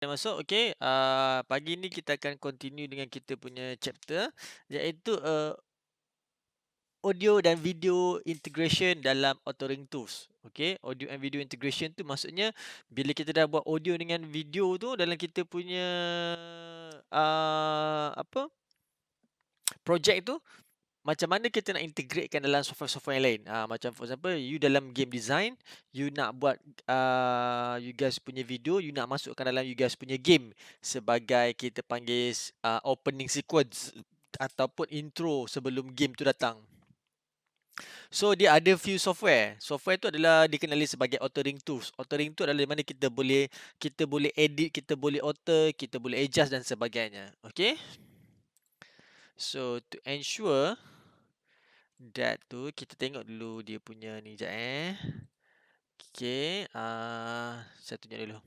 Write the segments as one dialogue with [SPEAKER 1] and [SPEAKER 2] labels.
[SPEAKER 1] Masuk, okey. Pagi ni kita akan continue dengan kita punya chapter, iaitu audio dan video integration dalam authoring tools. Okey, audio and video integration tu maksudnya bila kita dah buat audio dengan video tu dalam kita punya apa, projek tu, macam mana kita nak integratekan dalam software-software yang lain. Macam for example, you dalam game design, you nak buat you guys punya video, you nak masukkan dalam you guys punya game sebagai kita panggil opening sequence ataupun intro sebelum game tu datang. So dia ada few software. Software tu adalah dikenali sebagai authoring tools. Authoring tu adalah di mana kita boleh edit, kita boleh author, kita boleh adjust dan sebagainya. Okay. So to ensure that tu kita tengok dulu dia punya ni jap Okay, saya tunjuk dulu.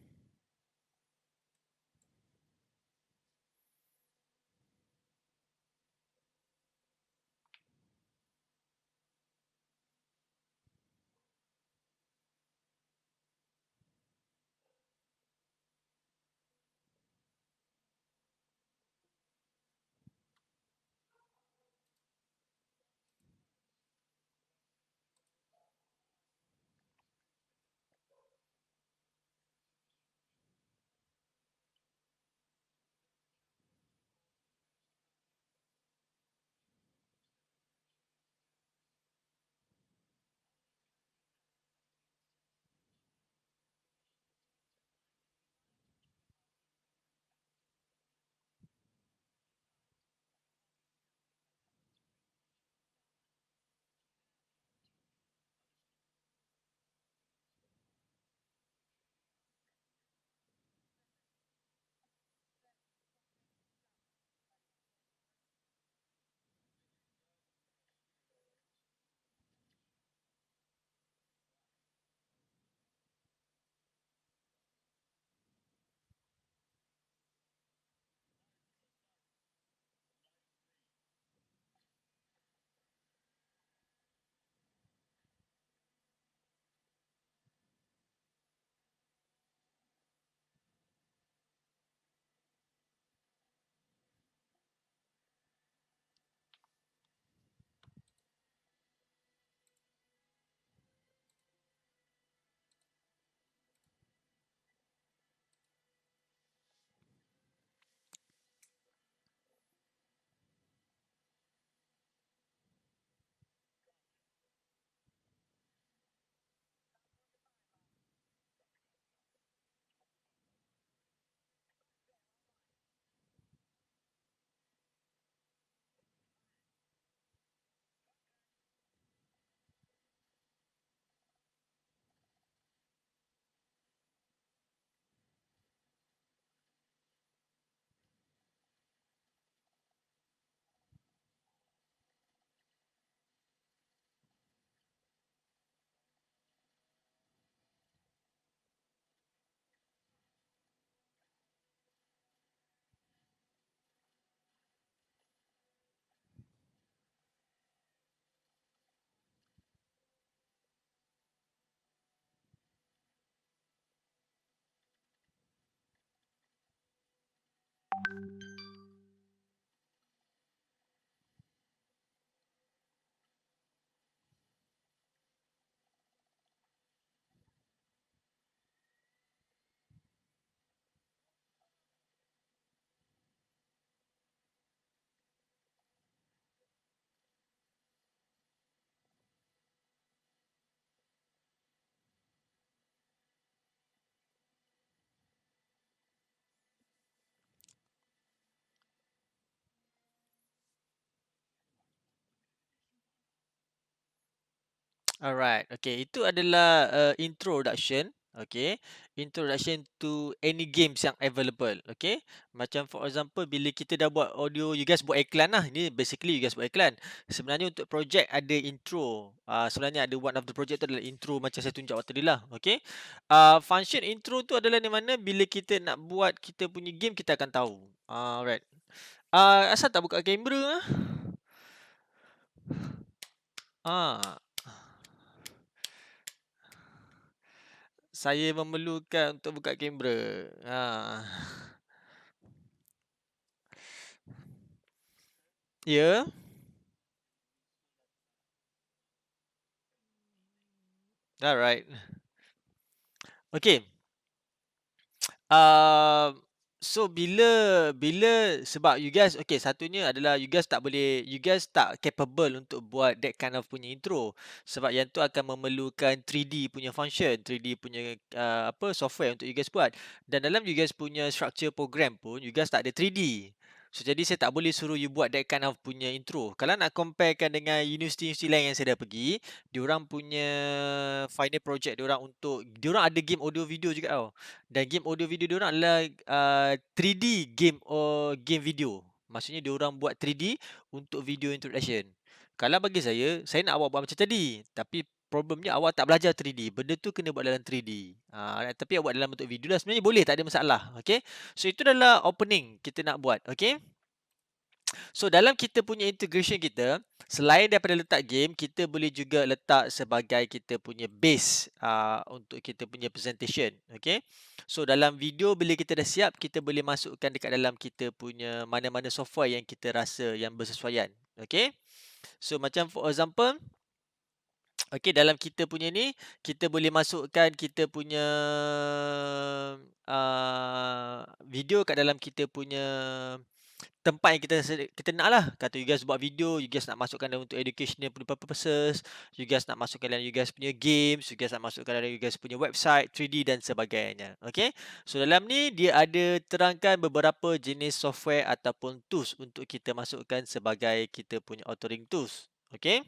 [SPEAKER 1] Alright, okay. Itu adalah introduction, okay. Introduction to any games yang available, okay. Macam for example, bila kita dah buat audio, you guys buat iklan lah. Ini basically you guys buat iklan. Sebenarnya untuk projek ada intro. Sebenarnya ada one of the project tu adalah intro macam saya tunjuk waktu tadi lah, okay. Function intro tu adalah di mana bila kita nak buat kita punya game, kita akan tahu. Alright. Asal tak buka kamera? Saya memerlukan untuk buka kamera. Ya. Alright. Okay. So bila sebab you guys, okay, satunya adalah you guys tak capable untuk buat that kind of punya intro, sebab yang tu akan memerlukan 3D punya function, 3D punya software untuk you guys buat, dan dalam you guys punya structure program pun you guys tak ada 3D. So jadi saya tak boleh suruh you buat that kind of punya intro. Kalau nak comparekan dengan universiti-universiti lain yang saya dah pergi, diorang punya final project diorang ada game audio video juga tau. Dan game audio video diorang adalah 3D game game video. Maksudnya diorang buat 3D untuk video introduction. Kalau bagi saya nak awak buat macam tadi. Tapi problemnya awak tak belajar 3D. Benda tu kena buat dalam 3D. Tapi awak buat dalam bentuk video lah. Sebenarnya boleh, tak ada masalah. Okay. So itu adalah opening kita nak buat. Okay. So dalam kita punya integration kita, selain daripada letak game, kita boleh juga letak sebagai kita punya base untuk kita punya presentation. Okay. So dalam video bila kita dah siap, kita boleh masukkan dekat dalam kita punya mana-mana software yang kita rasa yang bersesuaian. Okay. So macam for example, okay, dalam kita punya ni, kita boleh masukkan kita punya video kat dalam kita punya tempat yang kita nak lah. Kata you guys buat video, you guys nak masukkan dalam untuk educational punya purposes, you guys nak masukkan dalam you guys punya games, you guys nak masukkan dalam you guys punya website, 3D dan sebagainya. Okay. So dalam ni dia ada terangkan beberapa jenis software ataupun tools untuk kita masukkan sebagai kita punya authoring tools. Okay.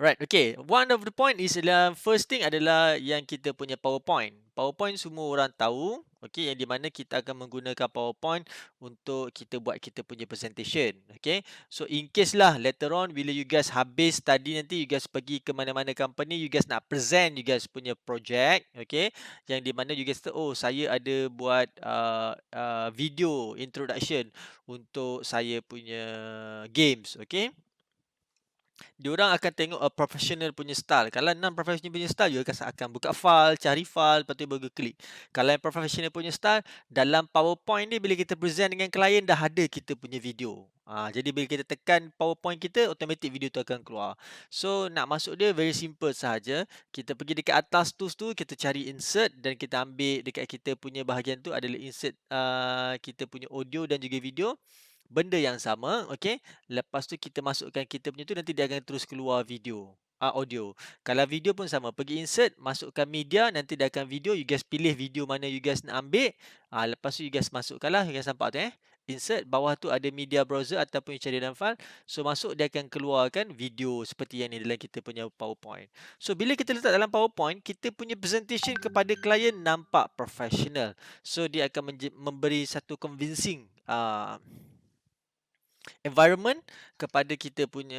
[SPEAKER 1] Right, okay. One of the point is first thing adalah yang kita punya PowerPoint. PowerPoint semua orang tahu, okay, yang di mana kita akan menggunakan PowerPoint untuk kita buat kita punya presentation, okay. So in case lah later on bila you guys habis study nanti, you guys pergi ke mana-mana company, you guys nak present you guys punya project, okay, yang di mana you guys tahu, oh saya ada buat video introduction untuk saya punya games, okay. Diorang akan tengok a professional punya style. Kalau non-professional punya style, you akan buka file, cari file, lepas tu baru klik. Kalau yang professional punya style, dalam PowerPoint ni bila kita present dengan klien dah ada kita punya video. Jadi bila kita tekan PowerPoint kita, automatic video tu akan keluar. So nak masuk dia very simple sahaja. Kita pergi dekat atas tools tu, kita cari insert dan kita ambil dekat kita punya bahagian tu adalah insert kita punya audio dan juga video. Benda yang sama, okey. Lepas tu kita masukkan kita punya tu, nanti dia akan terus keluar video, audio. Kalau video pun sama, pergi insert, masukkan media, nanti dia akan video, you guys pilih video mana you guys nak ambil. Lepas tu you guys masukkanlah, you guys nampak tu insert, bawah tu ada media browser ataupun you cari dalam file. So masuk dia akan keluarkan video seperti yang ni dalam kita punya PowerPoint. So bila kita letak dalam PowerPoint, kita punya presentation kepada klien nampak professional. So dia akan memberi satu convincing environment kepada kita punya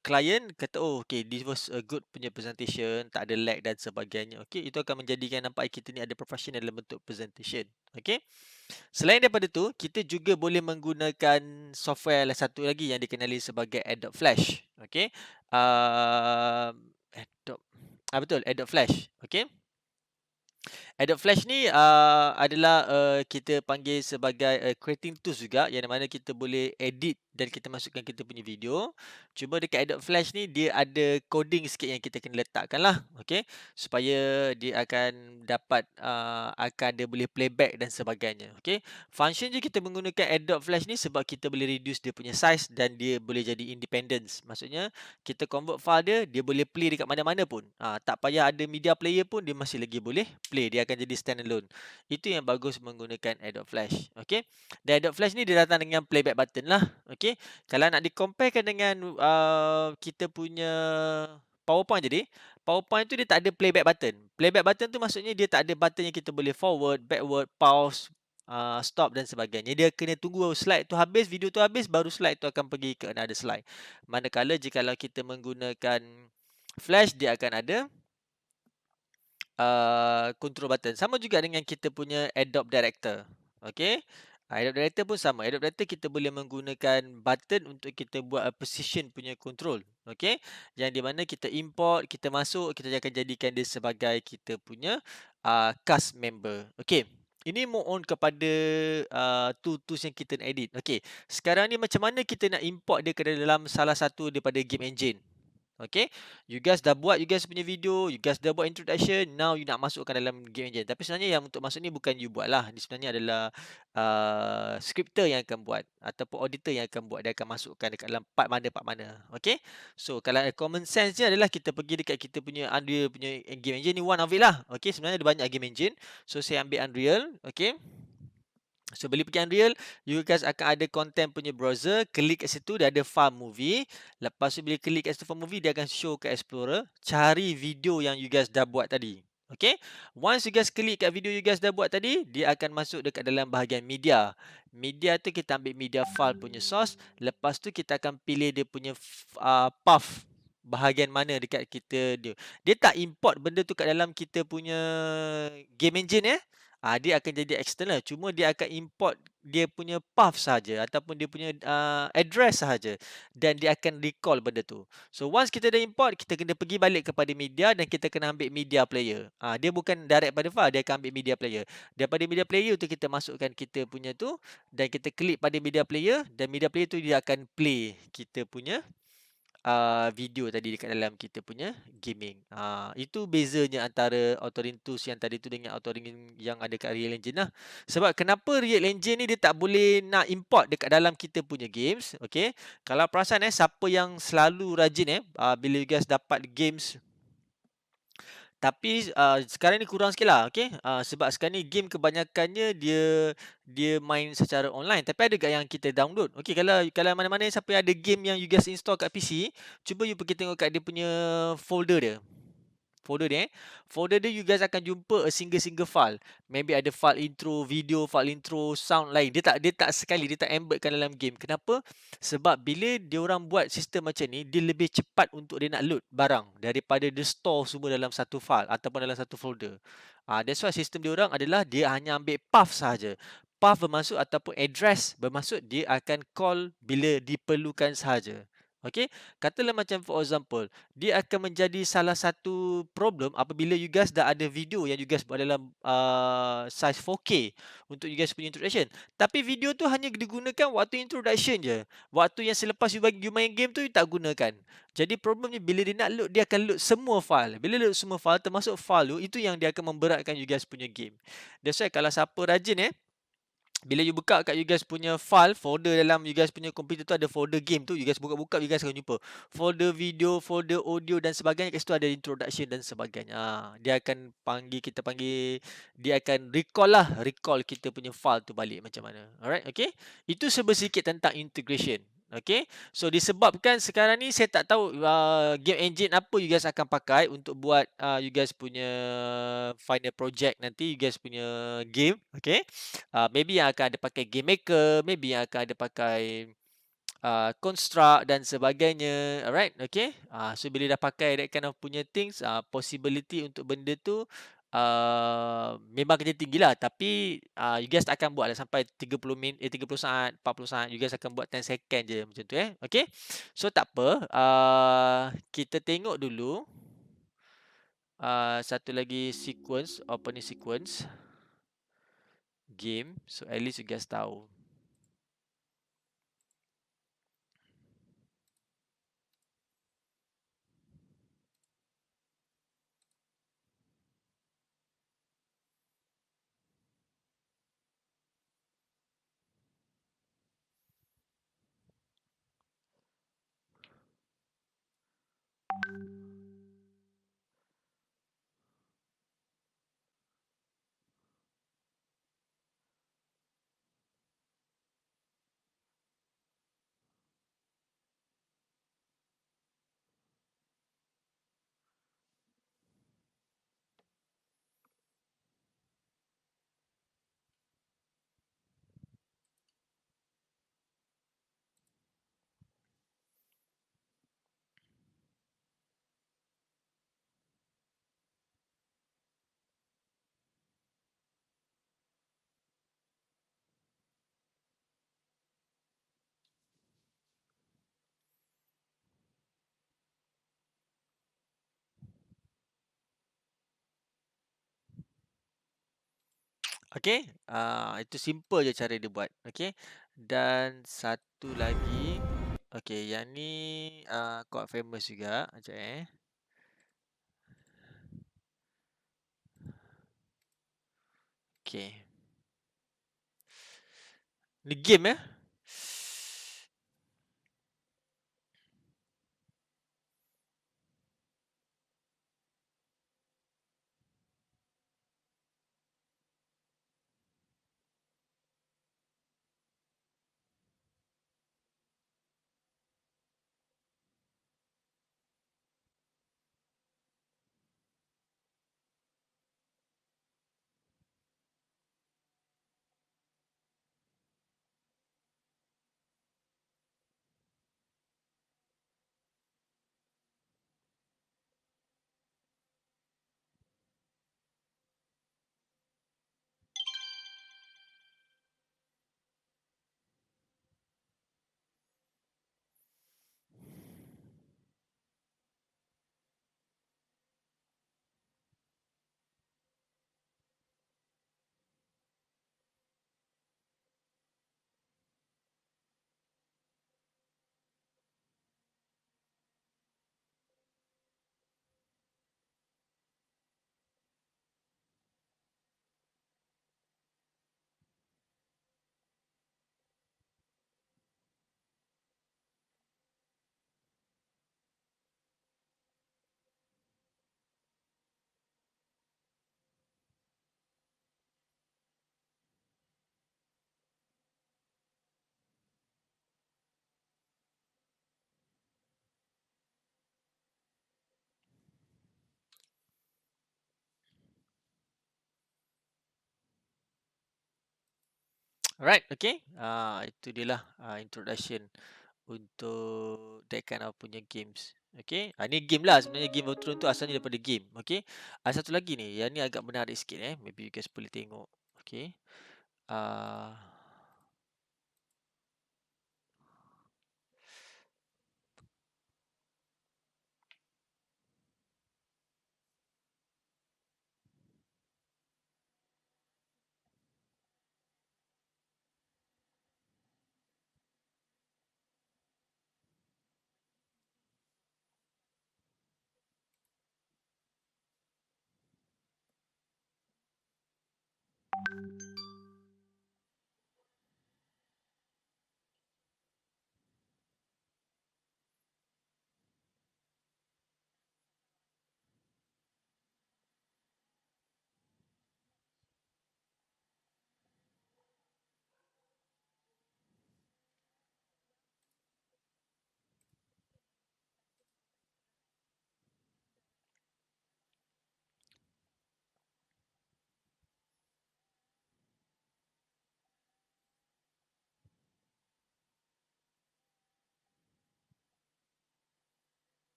[SPEAKER 1] client, kata oh okay, this was a good punya presentation, tak ada lag dan sebagainya. Okay, itu akan menjadikan nampak kita ni ada professional dalam bentuk presentation. Okay. Selain daripada tu, kita juga boleh menggunakan software satu lagi yang dikenali sebagai Adobe Flash. Okay. Betul, Adobe Flash. Okay. Adobe Flash ni adalah kita panggil sebagai creating tools juga, yang mana kita boleh edit dan kita masukkan kita punya video. Cuma dekat Adobe Flash ni dia ada coding sikit yang kita kena letakkan lah, okay, supaya dia akan dapat akan dia boleh playback dan sebagainya. Okay. Function je kita menggunakan Adobe Flash ni sebab kita boleh reduce dia punya size dan dia boleh jadi independence. Maksudnya kita convert file dia boleh play dekat mana-mana pun. Tak payah ada media player pun, dia masih lagi boleh play. Dia akan jadi standalone. Itu yang bagus menggunakan Adobe Flash. Okay. Dan Adobe Flash ni dia datang dengan playback button lah. Okay. Kalau nak di-comparekan dengan kita punya PowerPoint jadi, PowerPoint tu dia tak ada playback button. Playback button tu maksudnya dia tak ada button yang kita boleh forward, backward, pause, stop dan sebagainya. Dia kena tunggu slide tu habis, video tu habis, baru slide tu akan pergi ke another slide. Manakala jikalau kita menggunakan Flash, dia akan ada control button. Sama juga dengan kita punya Adobe Director. Okay. Adobe Director pun sama. Adobe Director kita boleh menggunakan button untuk kita buat position punya control. Okey. Yang di mana kita import, kita masuk, kita akan jadikan dia sebagai kita punya cast member. Okey. Ini more on kepada tool-tools yang kita nak edit. Okey. Sekarang ni macam mana kita nak import dia ke dalam salah satu daripada game engine. Okay, you guys dah buat you guys punya video, you guys dah buat introduction, now you nak masukkan dalam game engine. Tapi sebenarnya yang untuk masuk ni bukan you buat lah. Ini sebenarnya adalah scripter yang akan buat ataupun auditor yang akan buat. Dia akan masukkan dekat dalam part mana. Okay, so kalau common sense ni adalah kita pergi dekat kita punya Unreal punya game engine ni, one of it lah. Okay, sebenarnya ada banyak game engine. So saya ambil Unreal, okay. So bila pergi Unreal, you guys akan ada content punya browser, klik kat situ dia ada file movie. Lepas tu bila klik kat situ file movie, dia akan show ke Explorer, cari video yang you guys dah buat tadi. Okay, once you guys klik kat video you guys dah buat tadi, dia akan masuk dekat dalam bahagian media. Media tu kita ambil media file punya source, lepas tu kita akan pilih dia punya path, bahagian mana dekat kita dia. Dia tak import benda tu kat dalam kita punya game engine dia akan jadi external. Cuma dia akan import dia punya path saja ataupun dia punya address saja, dan dia akan recall benda tu. So once kita dah import, kita kena pergi balik kepada media dan kita kena ambil media player. Dia bukan direct pada file, dia akan ambil media player. Daripada media player tu kita masukkan kita punya tu dan kita klik pada media player, dan media player tu dia akan play kita punya video tadi dekat dalam kita punya gaming. Itu bezanya antara authoring tools yang tadi tu dengan authoring yang ada kat Real Engine lah. Sebab kenapa Real Engine ni dia tak boleh nak import dekat dalam kita punya games, okay? Kalau perasan siapa yang selalu rajin bila you guys dapat games, tapi sekarang ni kurang sikit lah, okay? Sebab sekarang ni game kebanyakannya dia main secara online. Tapi ada yang kita download. Okay, kalau mana-mana siapa yang ada game yang you guys install kat PC, cuba you pergi tengok kat dia punya folder dia. Folder dia you guys akan jumpa a single file. Maybe ada file intro video, file intro sound lain. Dia tak sekali, dia tak embedkan dalam game. Kenapa? Sebab bila dia orang buat sistem macam ni, dia lebih cepat untuk dia nak load barang daripada dia store semua dalam satu file ataupun dalam satu folder. That's why sistem dia orang adalah dia hanya ambil path sahaja. Path bermaksud ataupun address bermaksud dia akan call bila diperlukan sahaja. Okay, katalah macam for example, dia akan menjadi salah satu problem apabila you guys dah ada video yang you guys buat dalam size 4K untuk you guys punya introduction. Tapi video tu hanya digunakan waktu introduction je. Waktu yang selepas you main game tu you tak gunakan. Jadi problemnya bila dia nak load, dia akan load semua file. Bila load semua file termasuk file tu, itu yang dia akan memberatkan you guys punya game. That's why kalau siapa rajin bila you buka kat you guys punya file, folder dalam you guys punya komputer tu ada folder game tu, you guys buka-buka, you guys akan jumpa folder video, folder audio dan sebagainya. Kat situ ada introduction dan sebagainya. Dia akan dia akan recall kita punya file tu balik macam mana. Alright, okay. Itu sebersikit tentang integration. Okay, so disebabkan sekarang ni saya tak tahu game engine apa you guys akan pakai untuk buat you guys punya final project nanti, you guys punya game. Okay, maybe yang akan ada pakai game maker, maybe yang akan ada pakai construct dan sebagainya. Alright, okay. So bila dah pakai that kind of punya things, possibility untuk benda tu memang kerja tinggi lah. Tapi you guys tak akan buat lah sampai 30 saat, 40 saat. You guys akan buat 10 second je macam tu okay. So tak apa, kita tengok dulu satu lagi sequence, opening sequence game. So at least you guys tahu. Okey, itu simple je cara dia buat, okey. Dan satu lagi, okey yang ni, quite famous juga, sekejap okey. Ni game Alright, okay. Itu dia lah introduction untuk that kind of punya games. Okay. Ni game lah sebenarnya, Game of Thrones tu asalnya daripada game. Okay. Satu lagi ni, yang ni agak menarik sikit Maybe you guys boleh tengok. Okay. Uh,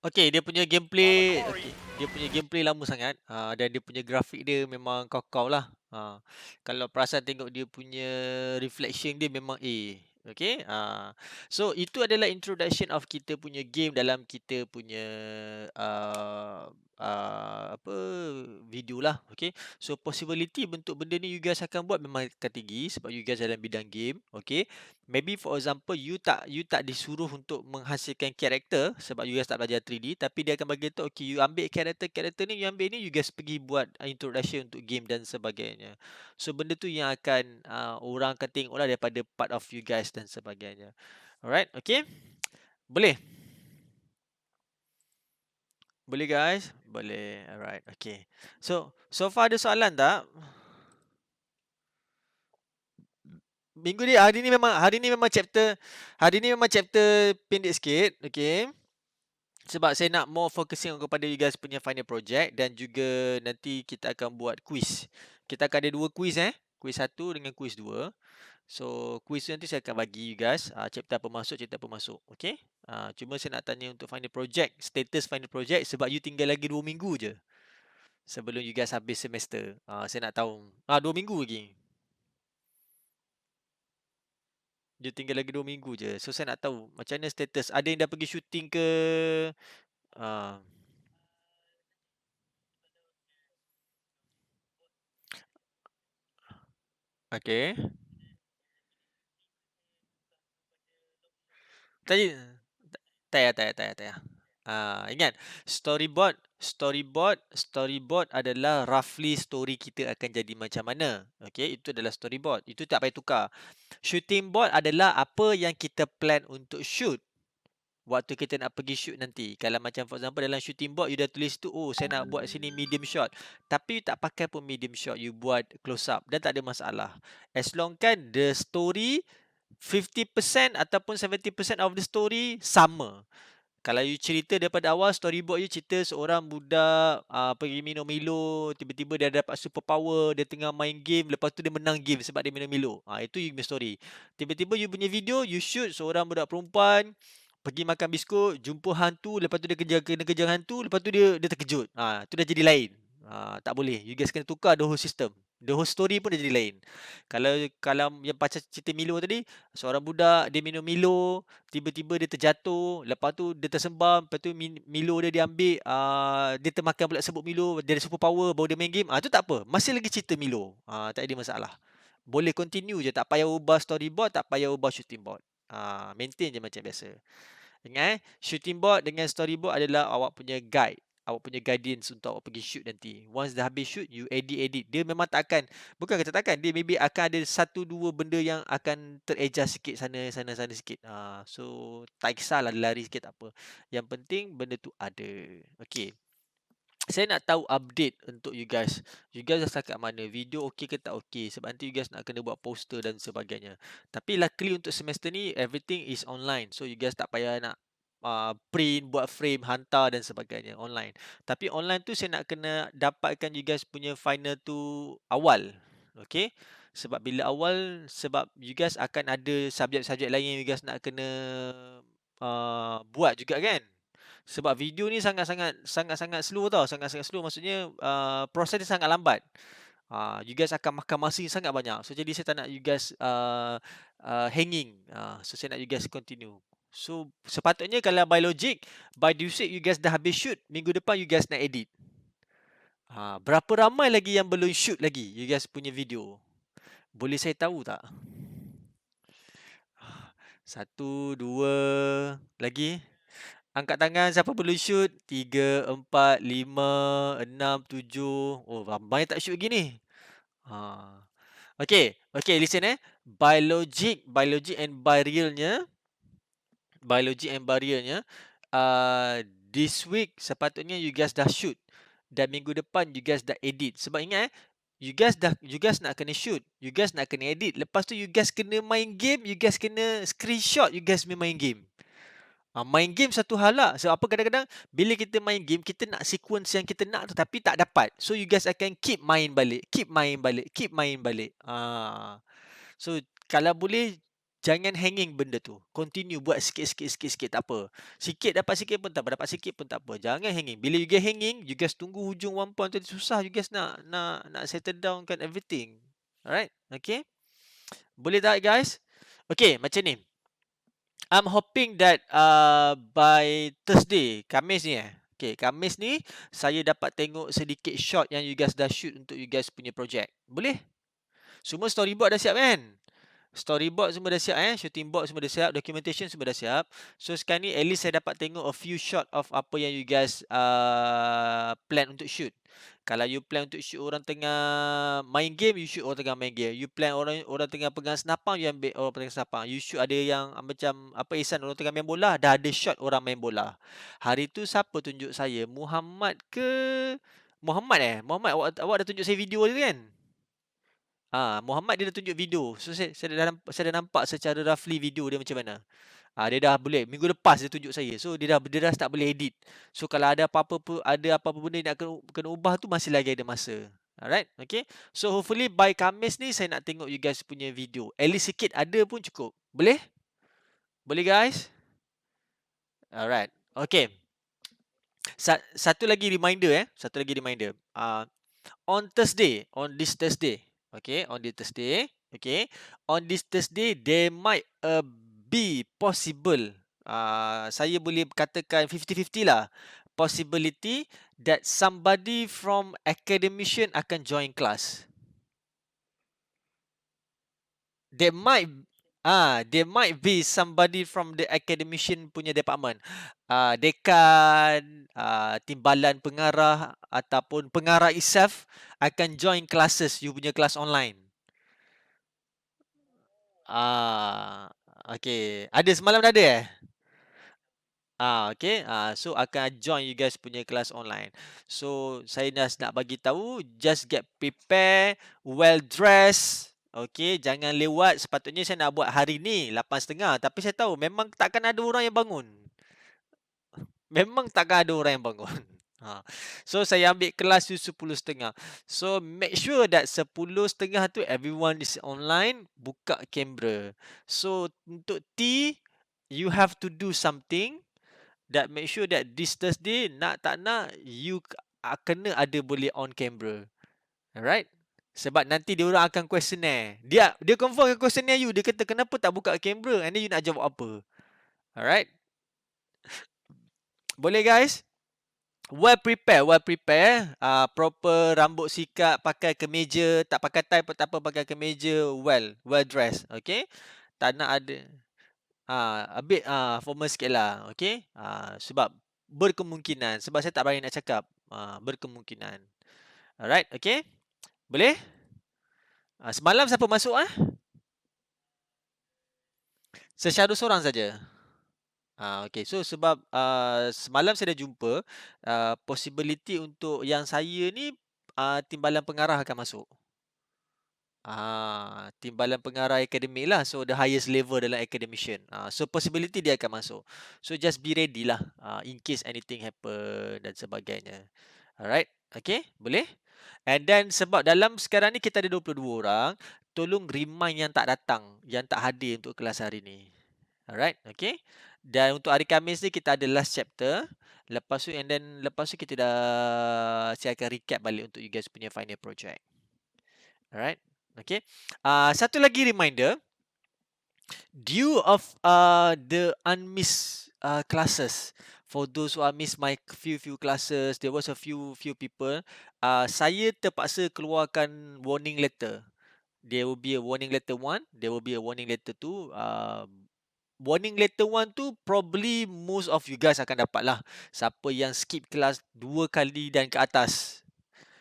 [SPEAKER 1] Okay, dia punya gameplay, okay, dia punya gameplay lama sangat, dan dia punya grafik dia memang kau-kau lah. Kalau perasan tengok dia punya reflection dia memang A. Okay, so itu adalah introduction of kita punya game dalam kita punya apa video lah. Okay, so possibility bentuk benda ni you guys akan buat memang akan tinggi sebab you guys dalam bidang game. Okay, maybe for example you tak disuruh untuk menghasilkan karakter sebab you guys tak belajar 3D, tapi dia akan bagi tahu okay, you ambil karakter ni, you ambil ni, you guys pergi buat introduction untuk game dan sebagainya. So benda tu yang akan orang akan tengok lah daripada part of you guys dan sebagainya. Alright, okay, boleh boleh guys, boleh. Alright, okay, so far ada soalan tak? Minggu ni, hari ni memang chapter pendek sikit, okay. Sebab saya nak more focusing kepada you guys punya final project dan juga nanti kita akan buat quiz. Kita akan ada 2 quiz Quiz 1 dengan quiz 2. So quiz nanti saya akan bagi you guys chapter apa masuk, chapter apa masuk. Okay? Cuma saya nak tanya untuk final project, status final project sebab you tinggal lagi 2 minggu je sebelum you guys habis semester. Saya nak tahu. 2 minggu lagi. Dia tinggal lagi 2 minggu je. So saya nak tahu macam mana status. Ada yang dah pergi shooting ke? Ah, okay. Tadi tak payah, tak payah, tak payah, tak payah. Ingat storyboard adalah roughly story kita akan jadi macam mana. Okay, itu adalah storyboard. Itu tak payah tukar. Shooting board adalah apa yang kita plan untuk shoot waktu kita nak pergi shoot nanti. Kalau macam for example dalam shooting board you dah tulis tu, oh saya nak buat sini medium shot. Tapi you tak pakai pun medium shot, you buat close up dan tak ada masalah. As long kan the story 50% ataupun 70% of the story sama. Kalau you cerita daripada awal, storyboard you cerita seorang budak pergi minum Milo, tiba-tiba dia dapat superpower, dia tengah main game, lepas tu dia menang game sebab dia minum Milo. Itu you punya story. Tiba-tiba you punya video, you shoot seorang budak perempuan pergi makan biskut, jumpa hantu, lepas tu dia kena kejar hantu, lepas tu dia terkejut. Tu dah jadi lain. Tak boleh. You guys kena tukar the whole system. The whole story pun dah jadi lain. Kalau yang pasal cerita Milo tadi, seorang budak dia minum Milo, tiba-tiba dia terjatuh, lepas tu dia tersembam, lepas tu Milo dia diambil, dia termakan pula sebut Milo, dia ada super power, baru dia main game. Tu tak apa. Masih lagi cerita Milo. Tak ada masalah. Boleh continue je, tak payah ubah storyboard, tak payah ubah shooting board. Maintain je macam biasa. Ingat shooting board dengan storyboard adalah awak punya guide. Awak punya guidance untuk awak pergi shoot nanti. Once dah habis shoot, you edit. Dia memang tak akan, bukan kata takkan, dia maybe akan ada satu dua benda yang akan teradjust sikit sana sikit. So tak kisahlah lari sikit tak apa. Yang penting benda tu ada. Okay. Saya nak tahu update untuk you guys. You guys dah setakat mana? Video okey ke tak okey? Sebab nanti you guys nak kena buat poster dan sebagainya. Tapi luckily untuk semester ni, everything is online. So you guys tak payah nak print, buat frame, hantar dan sebagainya. Online. Tapi online tu saya nak kena dapatkan you guys punya final tu awal. Okay? Sebab bila awal, sebab you guys akan ada subjek-subjek lain yang you guys nak kena buat juga kan? Sebab video ni sangat-sangat slow tau. Sangat-sangat slow maksudnya proses dia sangat lambat. You guys akan makan masa yang sangat banyak. So jadi saya tak nak you guys hanging. So saya nak you guys continue. So sepatutnya kalau by logic, by Dusic you guys dah habis shoot, minggu depan you guys nak edit. Berapa ramai lagi yang belum shoot lagi you guys punya video? Boleh saya tahu tak? 1, 2 lagi. Angkat tangan siapa belum shoot? 3, 4, 5, 6, 7. Oh, ramai tak shoot lagi ni. Okay, listen Biologic and Burialnya. This week sepatutnya you guys dah shoot. Dan minggu depan you guys dah edit. Sebab ingat you guys nak kena shoot. You guys nak kena edit. Lepas tu you guys kena main game. You guys kena screenshot you guys main game. Main game satu hal lah. Sebab apa kadang-kadang bila kita main game, kita nak sequence yang kita nak tu tapi tak dapat. So you guys akan keep main balik. So kalau boleh Jangan hanging benda tu. Continue buat sikit, tak apa. Sikit dapat sikit pun tak apa, dapat sikit pun tak apa. Jangan hanging. Bila you get hanging, you guys tunggu hujung one point tu susah you guys nak settle down kan everything. Alright? Okay? Boleh tak guys? Okay, macam ni. I'm hoping that by Thursday, Khamis ni Okay, Khamis ni saya dapat tengok sedikit shot yang you guys dah shoot untuk you guys punya project. Boleh? Semua storyboard dah siap kan? Storyboard semua dah siap shooting board semua dah siap, documentation semua dah siap. So sekarang ni at least saya dapat tengok a few shot of apa yang you guys plan untuk shoot. Kalau you plan untuk shoot orang tengah main game, you shoot orang tengah main game. You plan orang tengah pegang senapang, you ambil orang pegang senapang. You shoot ada yang macam apa Ihsan orang tengah main bola, dah ada shot orang main bola. Hari tu siapa tunjuk saya? Muhammad ke? Muhammad awak dah tunjuk saya video tu kan? Muhammad dia dah tunjuk video. So saya dah nampak secara roughly video dia macam mana. Dia dah boleh. Minggu lepas dia tunjuk saya. So dia dah start boleh edit. So kalau ada apa-apa benda yang nak kena ubah tu masih lagi ada masa. Alright, okay. So hopefully by Khamis ni saya nak tengok you guys punya video. At least sikit ada pun cukup. Boleh? Boleh guys? Alright. Okay. Satu lagi reminder Satu lagi reminder. On this Thursday, okay, on this Thursday, there might be possible, saya boleh katakan 50-50 lah, possibility that somebody from academician akan join class. There might be somebody from the academician punya department. Dekan, timbalan pengarah ataupun pengarah itself akan join classes, you punya kelas online. Okay. Ada semalam dah ada okay. So akan join you guys punya kelas online. So saya nak bagi tahu, just get prepared, well dressed. Okay, jangan lewat. Sepatutnya saya nak buat hari ni 8.30, tapi saya tahu memang takkan ada orang yang bangun. Memang takkan ada orang yang bangun. So saya ambil kelas tu 10.30. So make sure that 10.30 tu everyone is online, buka kamera. So untuk T, you have to do something that make sure that this Thursday nak tak nak you kena ada boleh on camera. Alright? Sebab nanti dia orang akan questionnaire. Dia confirm akan questionnaire you. Dia kata kenapa tak buka kamera, and then you nak jawab apa. Alright? Boleh guys? Well prepare. Proper rambut sikat, pakai kemeja, tak pakai tie pun tak apa, pakai kemeja, well dressed. Okay? Tak nak ada a bit formal sikit lah. Okay? Sebab berkemungkinan, sebab saya tak berani nak cakap, berkemungkinan. Alright, okay? Boleh? Semalam siapa masuk Sesyarul seorang saja. Okay, so sebab semalam saya dah jumpa possibility untuk yang saya ni timbalan pengarah akan masuk. Timbalan pengarah akademik lah. So the highest level dalam academician. So possibility dia akan masuk. So just be ready lah in case anything happen dan sebagainya. Alright, okay, boleh? And then sebab dalam sekarang ni kita ada 22 orang, tolong remind yang tak datang, yang tak hadir untuk kelas hari ni. Alright, okay. Dan untuk hari Khamis ni kita ada last chapter. Lepas tu kita saya akan recap balik untuk you guys punya final project. Alright, okay. Satu lagi reminder, due of the unmissed classes. For those who are missed my few classes, there was a few people. Saya terpaksa keluarkan warning letter. There will be a warning letter 1. There will be a warning letter 2. Warning letter 1 tu probably most of you guys akan dapat lah. Siapa yang skip kelas 2 kali dan ke atas.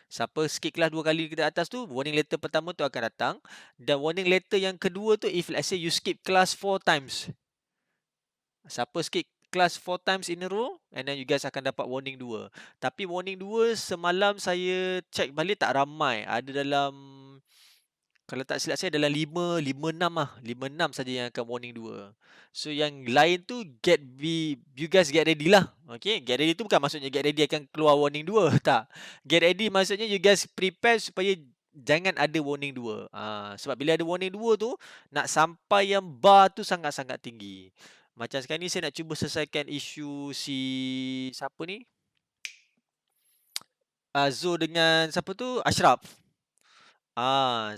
[SPEAKER 1] Siapa skip kelas 2 kali ke atas tu, warning letter pertama tu akan datang. Dan warning letter yang kedua tu, if let's say you skip kelas 4 times. Siapa skip kelas 4 times in a row, and then you guys akan dapat warning 2. Tapi warning 2 semalam saya check balik tak ramai. Ada dalam, kalau tak silap saya dalam 5, 6 lah. 5, 6 saja yang akan warning 2. So yang lain tu you guys get ready lah. Okay, get ready tu bukan maksudnya get ready akan keluar warning 2. Tak. Get ready maksudnya you guys prepare supaya jangan ada warning 2. Sebab bila ada warning 2 tu, nak sampai yang bar tu sangat-sangat tinggi. Macam sekarang ni saya nak cuba selesaikan isu si siapa ni? Zul dengan siapa tu? Ashraf.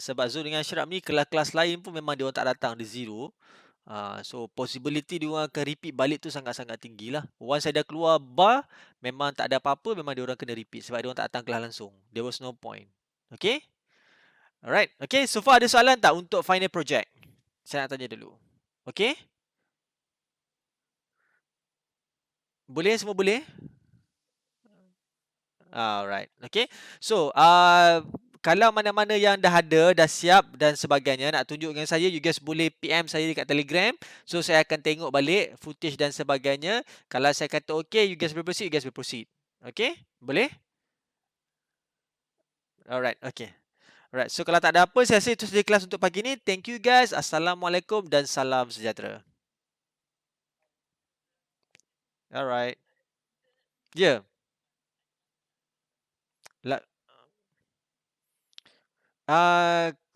[SPEAKER 1] Sebab Zul dengan Ashraf ni kelas-kelas lain pun memang dia orang tak datang, dia zero. So possibility dia orang akan repeat balik tu sangat-sangat tinggi lah. Once saya dah keluar bar, memang tak ada apa-apa, memang dia orang kena repeat sebab dia orang tak datang kelas langsung. There was no point. Okay? Alright. Okay, so far ada soalan tak untuk final project? Saya nak tanya dulu. Okay? Boleh? Semua boleh? Alright. Okay. So, kalau mana-mana yang dah ada, dah siap dan sebagainya, nak tunjuk dengan saya, you guys boleh PM saya dekat Telegram. So, saya akan tengok balik footage dan sebagainya. Kalau saya kata okay, you guys boleh proceed, you guys boleh proceed. Okay? Boleh? Alright. Okay. Alright. So, kalau tak ada apa, saya rasa itu saja kelas untuk pagi ni. Thank you guys. Assalamualaikum dan salam sejahtera. Alright. Ya. Yeah.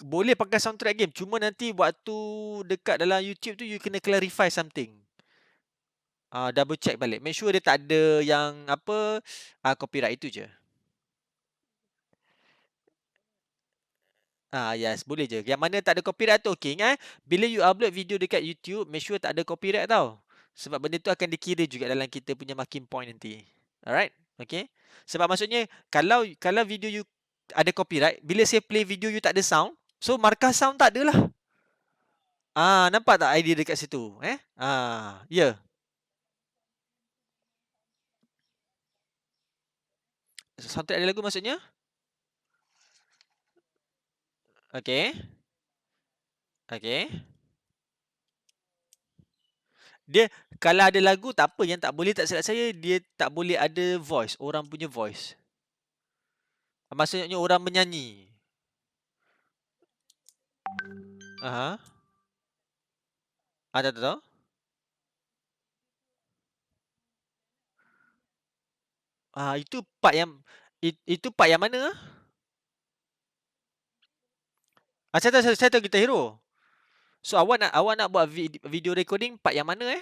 [SPEAKER 1] Boleh pakai soundtrack game. Cuma nanti waktu dekat dalam YouTube tu, you kena clarify something. Double check balik. Make sure dia tak ada yang apa, copyright itu je. Yes, boleh je. Yang mana tak ada copyright tu, okay. Ingat, bila you upload video dekat YouTube, make sure tak ada copyright tau. Sebab benda tu akan dikira juga dalam kita punya marking point nanti. Alright? Okay? Sebab maksudnya, kalau video you ada copyright, bila saya play video you tak ada sound, so markah sound tak ada lah. Nampak tak idea dekat situ? Ya. Soundtrack ada lagu maksudnya? Okay. Okay. Dia kalau ada lagu tak apa, yang tak boleh tak silap saya, dia tak boleh ada voice, orang punya voice. Maksudnya orang menyanyi. Aha. Tak tahu. Itu part yang itu part yang mana? Saya tahu Guitar Hero. So awak nak buat video recording part yang mana eh?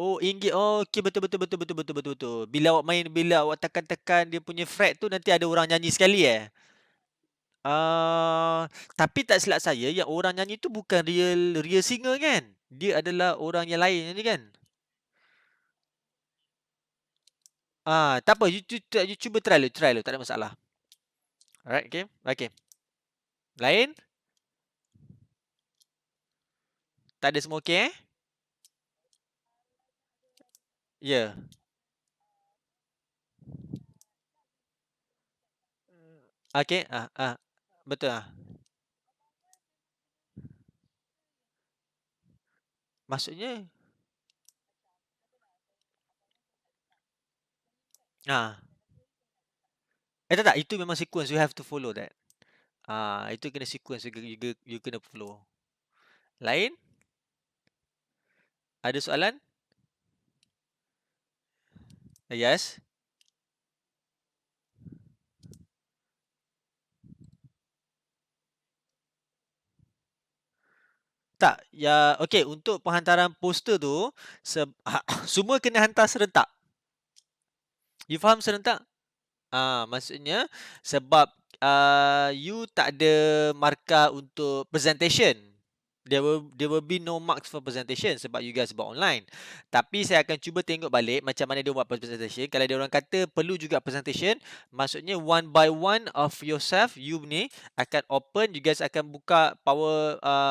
[SPEAKER 1] Oh, inggit. Oh, okey, betul betul betul betul betul betul betul. Bila awak tekan-tekan dia punya fret tu, nanti ada orang nyanyi sekali eh? Tapi tak silap saya, yang orang nyanyi tu bukan real singer kan? Dia adalah orang yang lain nyanyi kan? Tak apa, you cuba try dulu, tak ada masalah. Alright, okay. Okay. Lain? Tak ada semua okay eh? Ya. Okay. Betul Maksudnya tak tak, itu memang sequence, you have to follow that. Itu kena sequence, you kena follow. Lain? Ada soalan? Yes. Tak, ya, okey, untuk penghantaran poster tu semua kena hantar serentak. You faham serentak? Maksudnya sebab you tak ada markah untuk presentation. There will be no marks for presentation sebab you guys buat online. Tapi saya akan cuba tengok balik macam mana dia buat presentation. Kalau dia orang kata perlu juga presentation, maksudnya one by one of yourself, you ni akan open, you guys akan buka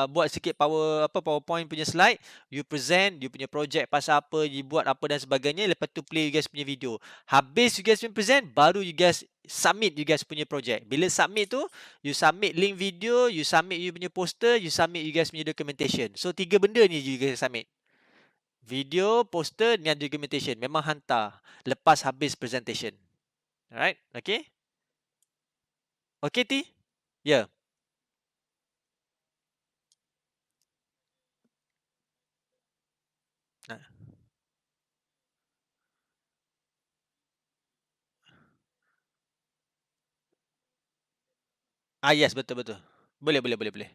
[SPEAKER 1] buat sikit PowerPoint punya slide, you present you punya project pasal apa, you buat apa dan sebagainya, lepas tu play you guys punya video. Habis you guys punya present, baru you guys submit you guys punya project. Bila submit tu, you submit link video, you submit you punya poster, you submit you guys punya documentation. So 3 benda ni you guys submit. Video, poster dengan documentation. Memang hantar lepas habis presentation. Alright, okay? Okay T? Ya. Yeah. Yes, betul betul. Boleh boleh boleh boleh.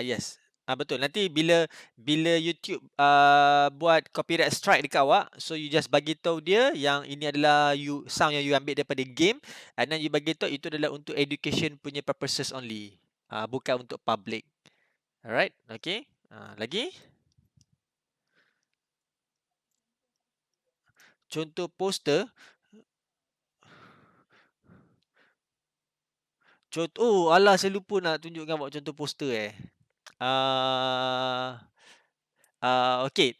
[SPEAKER 1] Yes. Betul. Nanti bila bila YouTube buat copyright strike dekat awak, so you just bagi tahu dia yang ini adalah sound yang you ambil daripada game, and then you bagi tahu itu adalah untuk education punya purposes only. Bukan untuk public. Alright? Okay. Lagi? Contoh poster. Alah, saya lupa nak tunjukkan awak contoh poster Ah Okey,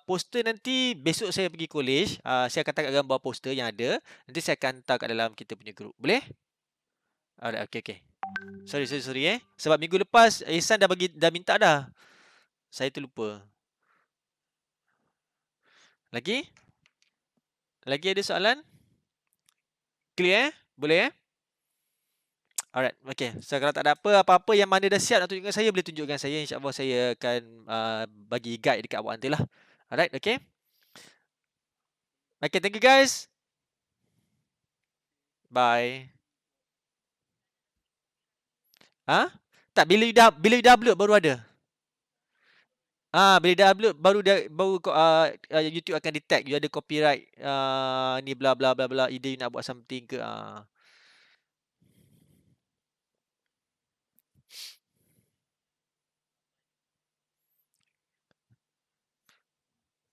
[SPEAKER 1] poster nanti besok saya pergi college, saya akan tangkap gambar poster yang ada, nanti saya akan hantar kat dalam kita punya group. Boleh? Alright, okey okey. Sorry Sebab minggu lepas Ihsan dah minta dah. Saya terlupa. Lagi? Lagi ada soalan? Clear Boleh Alright, okey. So kalau tak ada apa-apa yang mana dah siap nak tunjukkan saya, boleh tunjukkan saya. InsyaAllah saya akan bagi guide dekat awak nantilah. Alright, okey. Okay, thank you guys. Bye. Tak, bila you dah upload baru ada. Bila dah upload baru YouTube akan detect you ada copyright ni bla bla bla bla, ide you nak buat something ke.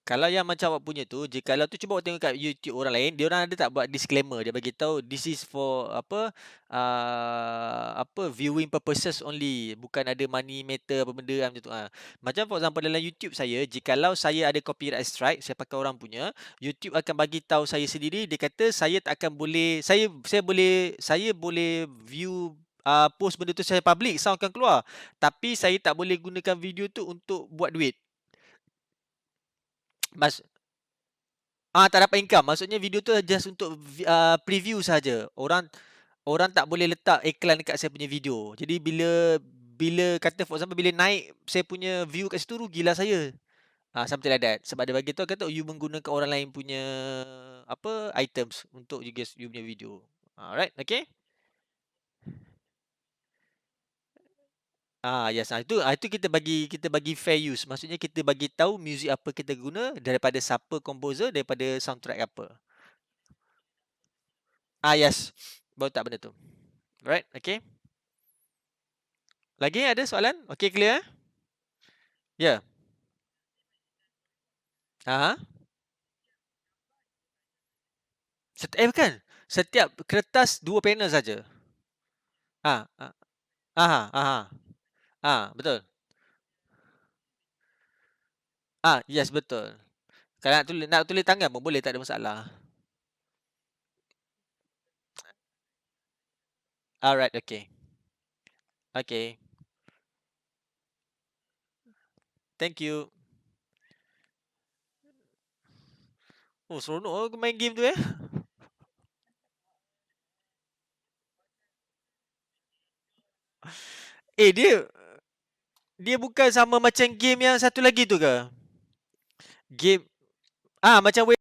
[SPEAKER 1] Kalau yang macam awak punya tu, jikalau tu cuba awak tengok kat YouTube orang lain, dia orang ada tak buat disclaimer, dia bagi tahu this is for viewing purposes only, bukan ada money matter apa benda macam tu. Macam for example dalam YouTube saya, jikalau saya ada copyright strike, saya pakai orang punya, YouTube akan bagi tahu saya sendiri, dia kata saya tak akan boleh, saya boleh view post benda tu, saya public, sound akan keluar. Tapi saya tak boleh gunakan video tu untuk buat duit. Mas tak dapat income. Maksudnya video tu just untuk preview saja. Orang tak boleh letak iklan dekat saya punya video. Jadi bila bila kata for example bila naik saya punya view kat situ, rugilah saya. Something like that. Sebab dia bagi tahu kata you menggunakan orang lain punya items untuk you punya video. Alright, okay? Yes. Itu kita bagi fair use. Maksudnya kita bagi tahu music apa kita guna, daripada siapa composer, daripada soundtrack apa. Yes. Baru tak benda tu. Alright, okay. Lagi ada soalan? Okay, clear? Ya. Aha. Bukan. Setiap kertas 2 panel saja. Ah, ah. Aha, aha. Betul. Yes, betul. Kalau nak tulis tangan pun boleh, tak ada masalah. Alright, okay. Okay. Thank you. Seronok main game tu dia bukan sama macam game yang satu lagi tu ke? Game macam